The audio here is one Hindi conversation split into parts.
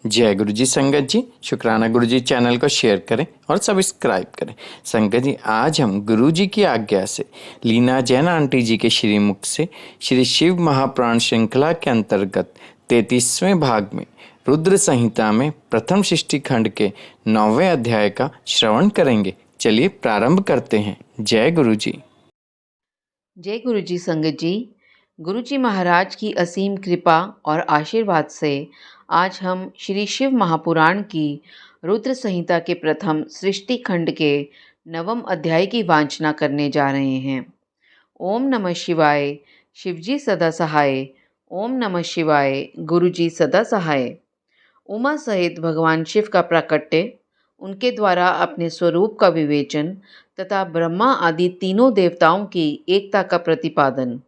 जय गुरु जी। संगत जी, शुक्राना गुरु जी चैनल को शेयर करें और सब्सक्राइब करें। संगत जी, आज हम गुरु जी की आज्ञा से लीना जैन आंटी जी के श्रीमुख से श्री शिव महापुराण श्रृंखला के अंतर्गत 33वें भाग में रुद्र संहिता में प्रथम सृष्टि खंड के 9वें अध्याय का श्रवण करेंगे। चलिए प्रारंभ करते हैं। जय गुरु जी। जय गुरु जी। संगत जी, गुरु जी महाराज की असीम कृपा और आशीर्वाद से आज हम श्री शिव महापुराण की रुद्र संहिता के प्रथम सृष्टि खंड के 9वें अध्याय की वांछना करने जा रहे हैं। ओम नमः शिवाय। शिवजी सदा सहाय। ओम नमः शिवाय। गुरु जी सदा सहाय। उमा सहित भगवान शिव का प्राकट्य, उनके द्वारा अपने स्वरूप का विवेचन तथा ब्रह्मा आदि तीनों देवताओं की एकता का प्रतिपादन।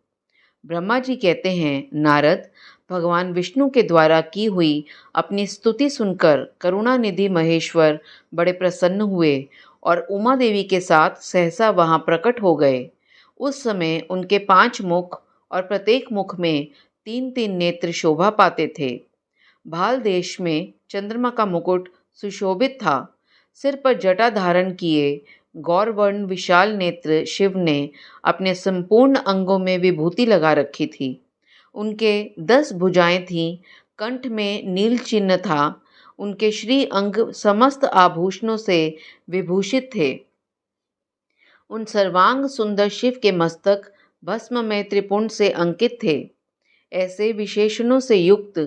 ब्रह्मा जी कहते हैं, नारद भगवान विष्णु के द्वारा की हुई अपनी स्तुति सुनकर करुणानिधि महेश्वर बड़े प्रसन्न हुए और उमा देवी के साथ सहसा वहां प्रकट हो गए। उस समय उनके 5 मुख और प्रत्येक मुख में 3-3 नेत्र शोभा पाते थे। भाल देश में चंद्रमा का मुकुट सुशोभित था। सिर पर जटा धारण किए गौरवर्ण विशाल नेत्र शिव ने अपने संपूर्ण अंगों में विभूति लगा रखी थी। उनके 10 भुजाएं थीं, कंठ में नील चिन्ह था। उनके श्री अंग समस्त आभूषणों से विभूषित थे। उन सर्वांग सुंदर शिव के मस्तक भस्म में त्रिपुंड से अंकित थे। ऐसे विशेषणों से युक्त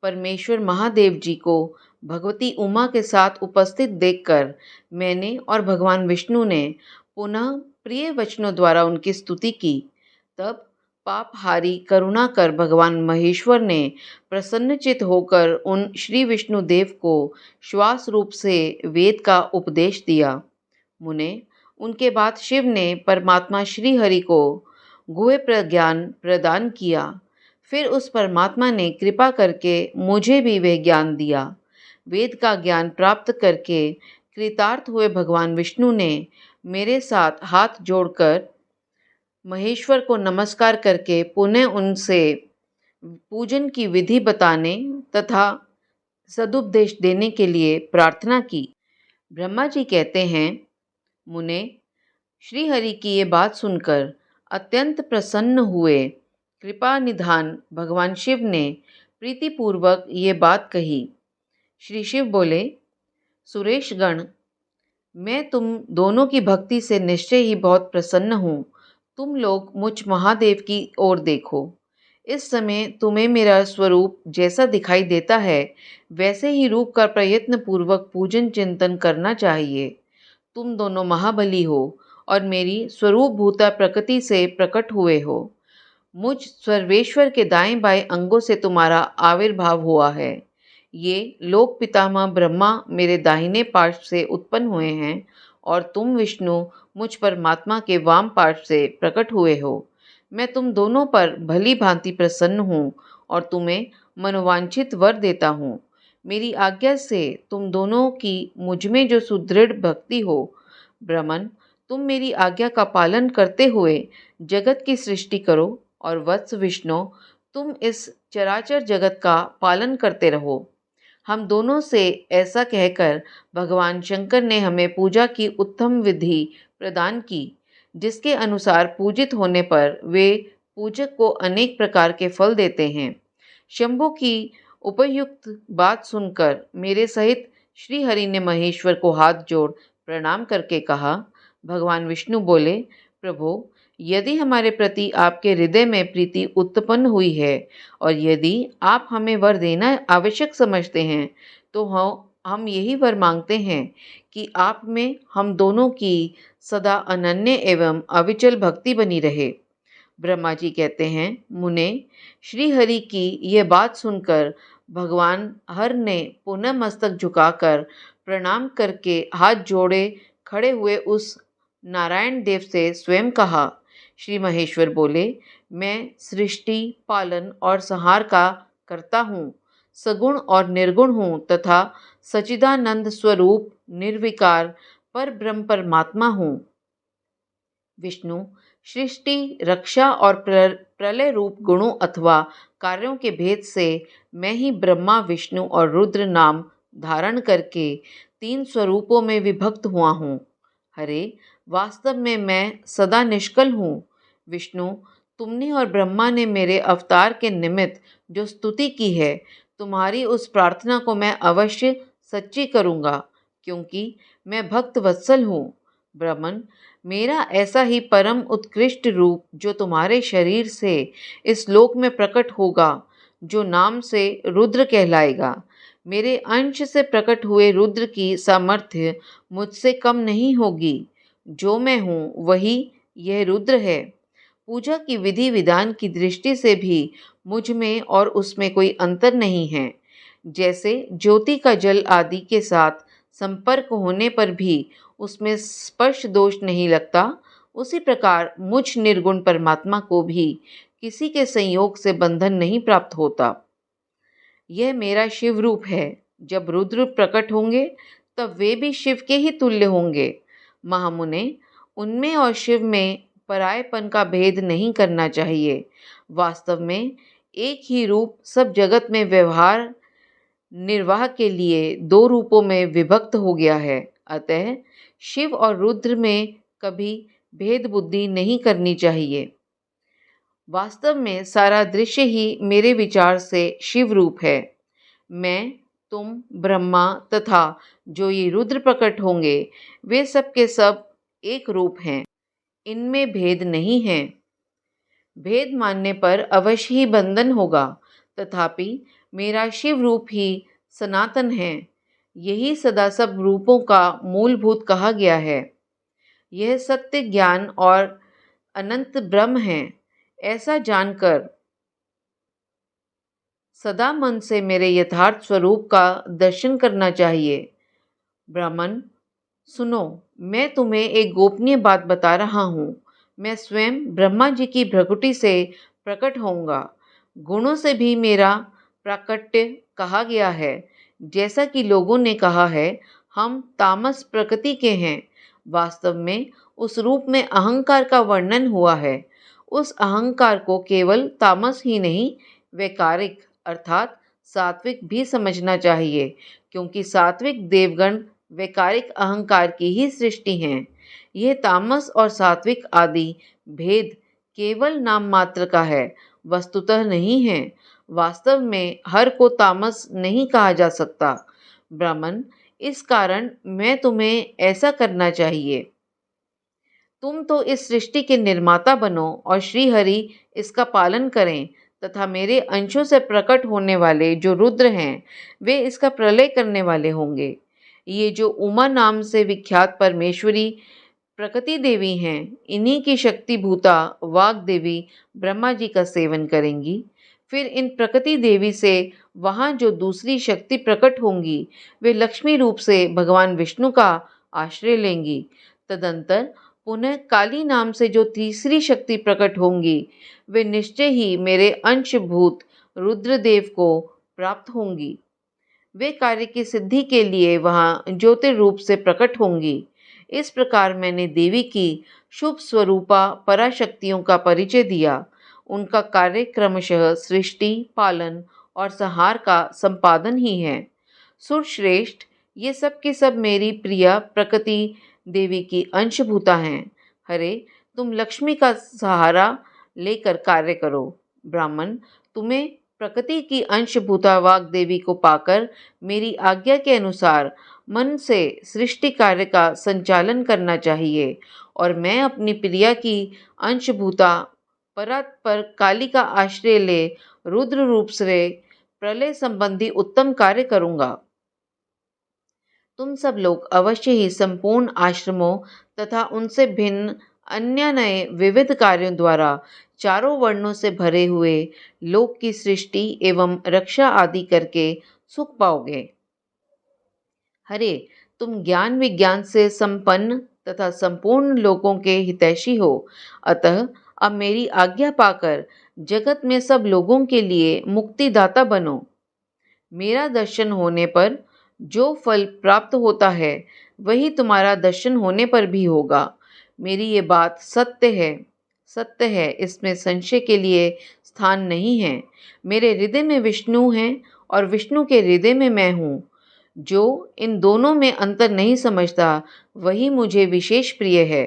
परमेश्वर महादेव जी को भगवती उमा के साथ उपस्थित देखकर मैंने और भगवान विष्णु ने पुनः प्रिय वचनों द्वारा उनकी स्तुति की। तब पापहारी करुणा कर भगवान महेश्वर ने प्रसन्नचित होकर उन श्री विष्णु देव को श्वास रूप से वेद का उपदेश दिया। मुने, उनके बाद शिव ने परमात्मा श्री हरि को गुह्य प्रज्ञान प्रदान किया। फिर उस परमात्मा ने कृपा करके मुझे भी वह ज्ञान दिया। वेद का ज्ञान प्राप्त करके कृतार्थ हुए भगवान विष्णु ने मेरे साथ हाथ जोड़कर महेश्वर को नमस्कार करके पुनः उनसे पूजन की विधि बताने तथा सदुपदेश देने के लिए प्रार्थना की। ब्रह्मा जी कहते हैं, मुने, श्री हरि की ये बात सुनकर अत्यंत प्रसन्न हुए। कृपा निधान भगवान शिव ने प्रीतिपूर्वक ये बात कही। श्री शिव बोले, सुरेश गण, मैं तुम दोनों की भक्ति से निश्चय ही बहुत प्रसन्न हूँ। तुम लोग मुझ महादेव की ओर देखो। इस समय तुम्हें मेरा स्वरूप जैसा दिखाई देता है वैसे ही रूप का प्रयत्न पूर्वक पूजन चिंतन करना चाहिए। तुम दोनों महाबली हो और मेरी स्वरूप भूता प्रकृति से प्रकट हुए हो। मुझ सर्वेश्वर के दाएं बाएं अंगों से तुम्हारा आविर्भाव हुआ है। ये लोक पितामह ब्रह्मा मेरे दाहिने पार्श्व से उत्पन्न हुए हैं और तुम विष्णु मुझ परमात्मा के वाम पार्श्व से प्रकट हुए हो। मैं तुम दोनों पर भली भांति प्रसन्न हूँ और तुम्हें मनोवांछित वर देता हूँ। मेरी आज्ञा से तुम दोनों की मुझ में जो सुदृढ़ भक्ति हो, ब्रह्मन, तुम मेरी आज्ञा का पालन करते हुए जगत की सृष्टि करो और वत्स विष्णु, तुम इस चराचर जगत का पालन करते रहो। हम दोनों से ऐसा कहकर भगवान शंकर ने हमें पूजा की उत्तम विधि प्रदान की, जिसके अनुसार पूजित होने पर वे पूजक को अनेक प्रकार के फल देते हैं। शंभु की उपयुक्त बात सुनकर मेरे सहित श्री हरि ने महेश्वर को हाथ जोड़ प्रणाम करके कहा। भगवान विष्णु बोले, प्रभु, यदि हमारे प्रति आपके हृदय में प्रीति उत्पन्न हुई है और यदि आप हमें वर देना आवश्यक समझते हैं तो हम यही वर मांगते हैं कि आप में हम दोनों की सदा अनन्य एवं अविचल भक्ति बनी रहे। ब्रह्मा जी कहते हैं, मुने, श्री हरि की यह बात सुनकर भगवान हर ने पुनः मस्तक झुकाकर प्रणाम करके हाथ जोड़े खड़े हुए उस नारायण देव से स्वयं कहा। श्री महेश्वर बोले, मैं सृष्टि, पालन और संहार का करता हूँ, सगुण और निर्गुण हूँ तथा सच्चिदानंद स्वरूप निर्विकार पर ब्रह्म परमात्मा हूँ। विष्णु सृष्टि, रक्षा और प्रलय रूप गुणों अथवा कार्यों के भेद से मैं ही ब्रह्मा, विष्णु और रुद्र नाम धारण करके 3 स्वरूपों में विभक्त हुआ हूँ। हरे, वास्तव में मैं सदा निष्कल हूँ। विष्णु, तुमने और ब्रह्मा ने मेरे अवतार के निमित्त जो स्तुति की है, तुम्हारी उस प्रार्थना को मैं अवश्य सच्ची करूँगा, क्योंकि मैं भक्त वत्सल हूँ। ब्रह्मन, मेरा ऐसा ही परम उत्कृष्ट रूप जो तुम्हारे शरीर से इस लोक में प्रकट होगा, जो नाम से रुद्र कहलाएगा। मेरे अंश से प्रकट हुए रुद्र की सामर्थ्य मुझसे कम नहीं होगी। जो मैं हूँ वही यह रुद्र है। पूजा की विधि विधान की दृष्टि से भी मुझ में और उसमें कोई अंतर नहीं है। जैसे ज्योति का जल आदि के साथ संपर्क होने पर भी उसमें स्पर्श दोष नहीं लगता, उसी प्रकार मुझ निर्गुण परमात्मा को भी किसी के संयोग से बंधन नहीं प्राप्त होता। यह मेरा शिव रूप है। जब रुद्र प्रकट होंगे तब वे भी शिव के ही तुल्य होंगे। महामुने, उनमें और शिव में परायपन का भेद नहीं करना चाहिए। वास्तव में एक ही रूप सब जगत में व्यवहार निर्वाह के लिए 2 रूपों में विभक्त हो गया है। अतः शिव और रुद्र में कभी भेद बुद्धि नहीं करनी चाहिए। वास्तव में सारा दृश्य ही मेरे विचार से शिव रूप है। मैं, तुम, ब्रह्मा तथा जो ये रुद्र प्रकट होंगे, वे सब के सब एक रूप हैं। इनमें भेद नहीं है। भेद मानने पर अवश्य ही बंधन होगा, तथापि मेरा शिव रूप ही सनातन है। यही सदा सब रूपों का मूलभूत कहा गया है। यह सत्य, ज्ञान और अनंत ब्रह्म है। ऐसा जानकर सदा मन से मेरे यथार्थ स्वरूप का दर्शन करना चाहिए। ब्राह्मण, सुनो, मैं तुम्हें एक गोपनीय बात बता रहा हूँ। मैं स्वयं ब्रह्मा जी की भ्रकुटी से प्रकट होऊंगा। गुणों से भी मेरा प्राकट्य कहा गया है। जैसा कि लोगों ने कहा है, हम तामस प्रकृति के हैं। वास्तव में उस रूप में अहंकार का वर्णन हुआ है। उस अहंकार को केवल तामस ही नहीं, वैकारिक अर्थात सात्विक भी समझना चाहिए, क्योंकि सात्विक देवगण वैकारिक अहंकार की ही सृष्टि हैं। यह तामस और सात्विक आदि भेद केवल नाम मात्र का है, वस्तुतः नहीं है। वास्तव में हर को तामस नहीं कहा जा सकता। ब्राह्मण, इस कारण मैं तुम्हें ऐसा करना चाहिए। तुम तो इस सृष्टि के निर्माता बनो और श्री हरि इसका पालन करें, तथा मेरे अंशों से प्रकट होने वाले जो रुद्र हैं, वे इसका प्रलय करने वाले होंगे। ये जो उमा नाम से विख्यात परमेश्वरी प्रकृति देवी हैं, इन्हीं की शक्ति भूता वाग देवी ब्रह्मा जी का सेवन करेंगी। फिर इन प्रकृति देवी से वहाँ जो दूसरी शक्ति प्रकट होंगी, वे लक्ष्मी रूप से भगवान विष्णु का आश्रय लेंगी। तदंतर पुनः काली नाम से जो तीसरी शक्ति प्रकट होंगी, वे निश्चय ही मेरे अंशभूत रुद्रदेव को प्राप्त होंगी। वे कार्य की सिद्धि के लिए वहाँ ज्योतिर्रूप से प्रकट होंगी। इस प्रकार मैंने देवी की शुभ स्वरूपा पराशक्तियों का परिचय दिया। उनका कार्य क्रमशः सृष्टि, पालन और संहार का संपादन ही है। सुरश्रेष्ठ, ये सब के सब मेरी प्रिया प्रकृति देवी की अंशभूता हैं। हरे, तुम लक्ष्मी का सहारा लेकर कार्य करो। ब्राह्मण, तुम्हें प्रकृति की अंशभूता वाग देवी को पाकर मेरी आज्ञा के अनुसार मन से सृष्टि कार्य का संचालन करना चाहिए, और मैं अपनी प्रिया की अंशभूता परात पर काली का आश्रय ले रुद्र रूप से प्रलय संबंधी उत्तम कार्य करूँगा। तुम सब लोग अवश्य ही संपूर्ण आश्रमों तथा उनसे भिन्न अन्य नए विविध कार्यों द्वारा चारों वर्णों से भरे हुए लोक की सृष्टि एवं रक्षा आदि करके सुख पाओगे। हरे, तुम ज्ञान विज्ञान से संपन्न तथा संपूर्ण लोगों के हितैषी हो। अतः अब मेरी आज्ञा पाकर जगत में सब लोगों के लिए मुक्तिदाता बनो। मेरा दर्शन होने पर जो फल प्राप्त होता है, वही तुम्हारा दर्शन होने पर भी होगा। मेरी ये बात सत्य है। सत्य है, इसमें संशय के लिए स्थान नहीं है। मेरे हृदय में विष्णु हैं और विष्णु के हृदय में मैं हूँ। जो इन दोनों में अंतर नहीं समझता वही मुझे विशेष प्रिय है।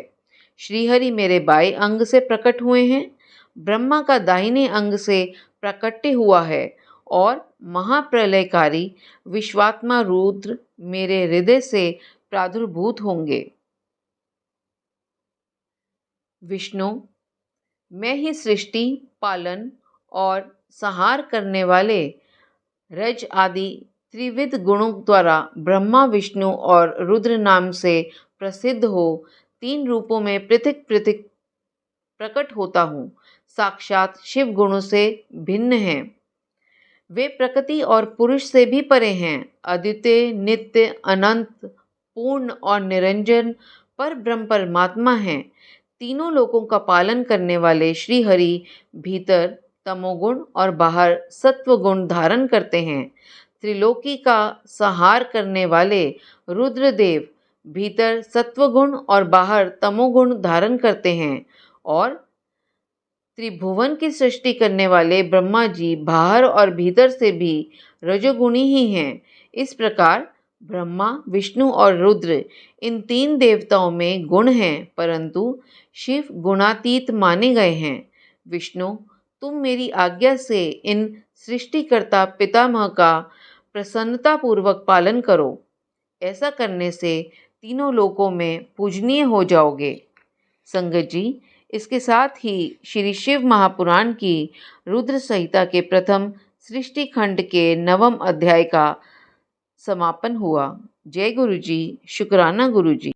श्रीहरि मेरे बाएं अंग से प्रकट हुए हैं, ब्रह्मा का दाहिने अंग से प्राकट्य हुआ है और महाप्रलयकारी विश्वात्मा रुद्र मेरे हृदय से प्रादुर्भूत होंगे। विष्णु, मैं ही सृष्टि, पालन और संहार करने वाले रज आदि त्रिविध गुणों द्वारा ब्रह्मा, विष्णु और रुद्र नाम से प्रसिद्ध हो 3 रूपों में पृथक पृथक प्रकट होता हूँ। साक्षात शिव गुणों से भिन्न हैं। वे प्रकृति और पुरुष से भी परे हैं। अद्वितीय, नित्य, अनंत, पूर्ण और निरंजन पर ब्रह्म परमात्मा हैं। तीनों लोकों का पालन करने वाले श्री हरि भीतर तमोगुण और बाहर सत्व गुण धारण करते हैं। त्रिलोकी का संहार करने वाले रुद्रदेव भीतर सत्वगुण और बाहर तमोगुण धारण करते हैं और त्रिभुवन की सृष्टि करने वाले ब्रह्मा जी बाहर और भीतर से भी रजोगुणी ही हैं। इस प्रकार ब्रह्मा, विष्णु और रुद्र इन 3 देवताओं में गुण हैं, परंतु शिव गुणातीत माने गए हैं। विष्णु, तुम मेरी आज्ञा से इन सृष्टिकर्ता पितामह का प्रसन्नतापूर्वक पालन करो। ऐसा करने से तीनों लोकों में पूजनीय हो जाओगे। संगत जी, इसके साथ ही श्री शिव महापुराण की रुद्र संहिता के प्रथम सृष्टि खंड के 9वें अध्याय का समापन हुआ। जय गुरु जी, शुक्राना गुरु जी।